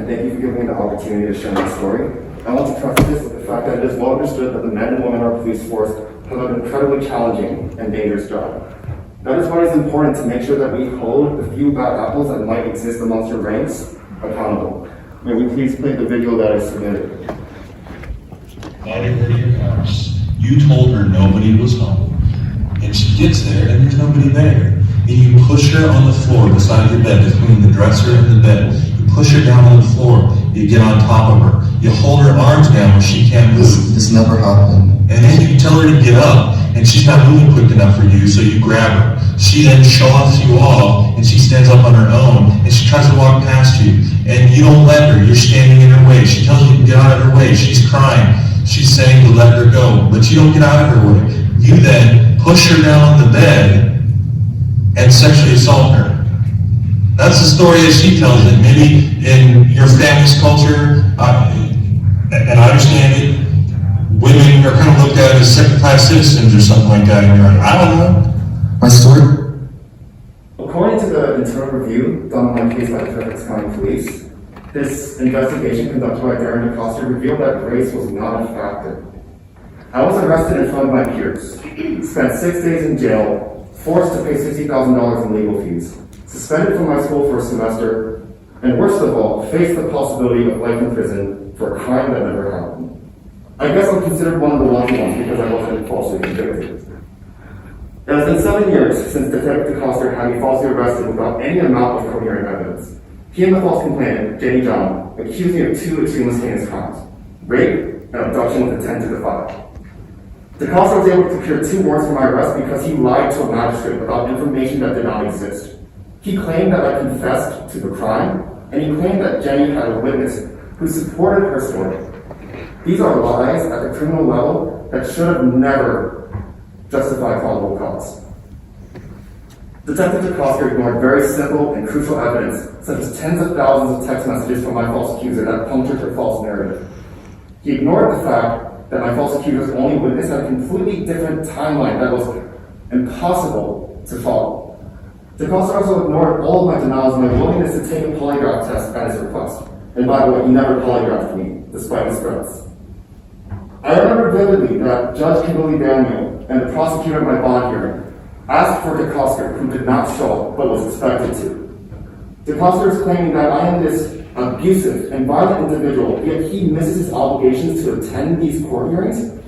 and thank you for giving me the opportunity to share my story. I want to preface this with the fact that it is well understood that the men and women in our police force have an incredibly challenging and dangerous job. That is why it's important to make sure that we hold the few bad apples that might exist amongst your ranks accountable. May we please play the video that I submitted. Body over to your house. You told her nobody was home. And she gets there and there's nobody there. And you push her on the floor beside your bed, between the dresser and the bed. You push her down on the floor. You get on top of her. You hold her arms down where she can't move. This never happened. And then you tell her to get up, and she's not moving quick enough for you, so you grab her. She then shoves you off, and she stands up on her own, and she tries to walk past you, and you don't let her. You're standing in her way. She tells you to get out of her way. She's crying. She's saying to let her go, but you don't get out of her way. You then push her down on the bed and sexually assault her. That's the story as she tells it. Maybe in your family's culture, and I understand it, women are kind of looked at as second-class citizens or something like that, and you're like, I don't know. My story? According to the internal review done on my case by the Fairfax County Police, this investigation conducted by Darren DeCosta revealed that race was not a factor. I was arrested in front of my peers, spent 6 days in jail, forced to pay $60,000 in legal fees, suspended from my school for a semester, and worst of all, faced the possibility of life in prison for a crime that never happened. I guess I'm considered one of the lucky ones because I wasn't falsely convicted. It has been 7 years since Detective DeCosta had me falsely arrested without any amount of coherent evidence. He and the false complainant, Jenny John, accused me of 2 extremely heinous crimes: rape and abduction with intent to defile. DeCosta was able to procure 2 warrants for my arrest because he lied to a magistrate about information that did not exist. He claimed that I confessed to the crime, and he claimed that Jenny had a witness who supported her story. These are lies at the criminal level that should have never justified probable cause. Detective DeCosta ignored very simple and crucial evidence, such as tens of thousands of text messages from my false accuser that punctured her false narrative. He ignored the fact that my false accuser's only witness had a completely different timeline that was impossible to follow. DeCosta also ignored all of my denials and my willingness to take a polygraph test at his request. And by the way, he never polygraphed me, despite his threats. I remember vividly that Judge Kimberly Daniel and the prosecutor at my bond hearing asked for DeCosta, who did not show up but was expected to. DeCosta is claiming that I am this abusive and violent individual, yet he misses his obligations to attend these court hearings.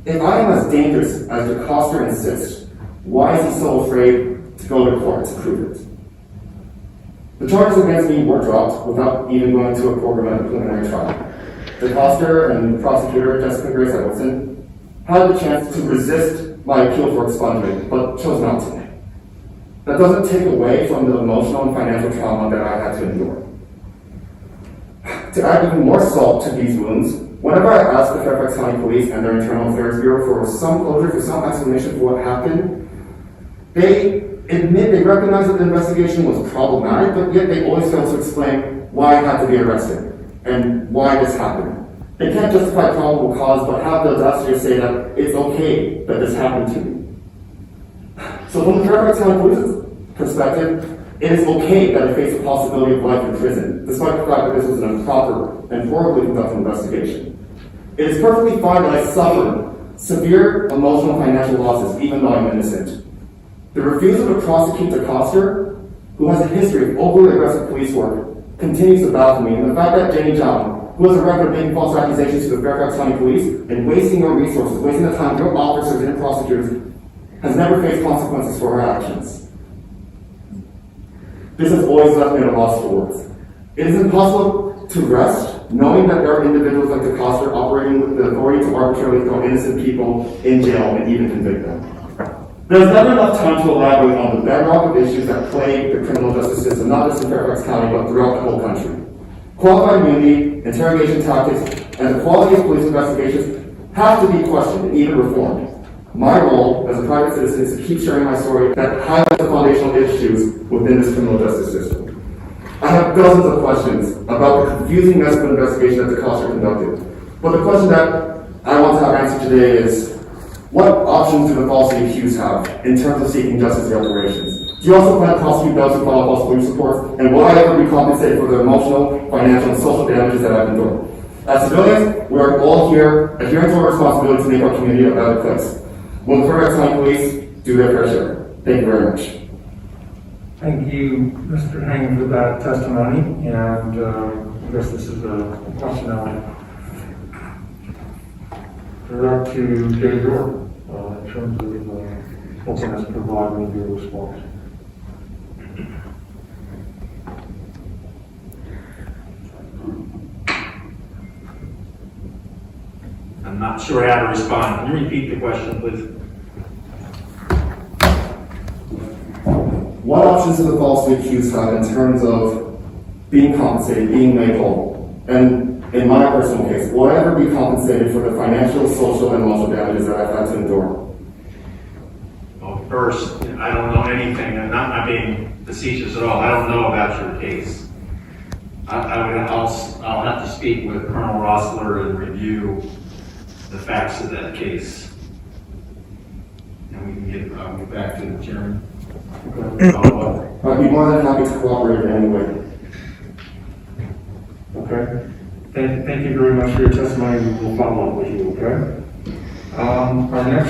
If I am as dangerous as DeCosta insists, why is he so afraid to go to court to prove it? The charges against me were dropped without even going to a program at a preliminary trial. DeCosta and the prosecutor, Jessica Grace Edwardson, had the chance to resist my appeal for expungement, but chose not to. That doesn't take away from the emotional and financial trauma that I had to endure. To add even more salt to these wounds, whenever I asked the Fairfax County Police and their Internal Affairs Bureau for some closure, for some explanation for what happened, they recognize that the investigation was problematic, but yet they always fail to explain why I had to be arrested and why this happened. They can't justify probable cause, but have the audacity to say that it's okay that this happened to me. So from the Fairfax County Police's perspective, it is okay that I face the possibility of life in prison, despite the fact that this was an improper and horribly conducted investigation. It is perfectly fine that I suffered severe emotional and financial losses, even though I'm innocent. The refusal to prosecute DeCosta, who has a history of overly aggressive police work, continues to baffle me, and the fact that Jenny John, who has a record of making false accusations to the Fairfax County Police and wasting your resources, wasting the time of your officers and prosecutors, has never faced consequences for her actions. This has always left me at a loss for words. It is impossible to rest knowing that there are individuals like DeCosta operating with the authority to arbitrarily throw innocent people in jail and even convict them. There's never enough time to elaborate on the bedrock of issues that plague the criminal justice system, not just in Fairfax County, but throughout the whole country. Qualified immunity, interrogation tactics, and the quality of police investigations have to be questioned and even reformed. My role as a private citizen is to keep sharing my story that highlights the foundational issues within this criminal justice system. I have dozens of questions about the confusing mess of investigation that DeCosta conducted. But the question that I want to have answered today is, What options do the falsely accused have in terms of seeking justice reparations? Do you also plan to prosecute those who file false police reports? And will I ever be compensated for the emotional, financial, and social damages that I've endured? As civilians, we are all here adhering to our responsibility to make our community a better place. Will the Fairfax County Police do their fair share? Thank you very much. Thank you, Mr. Hang, for that testimony, and I guess this is a question I'll direct to Dave York, in terms of openness providing the response. I'm not sure how to respond. Can you repeat the question, please? What options do the falsely accused have in terms of being compensated, being made whole? And in my personal case, will I ever be compensated for the financial, social, and emotional damages that I've had to endure? Well, first, I don't know anything. I'm not being facetious at all. I don't know about your case. I'll have to speak with Colonel Rossler and review the facts of that case. And we can get back to the chairman. I'd be more than happy to cooperate in any way. Okay. Thank you very much for your testimony. We'll follow up with you, okay? Our next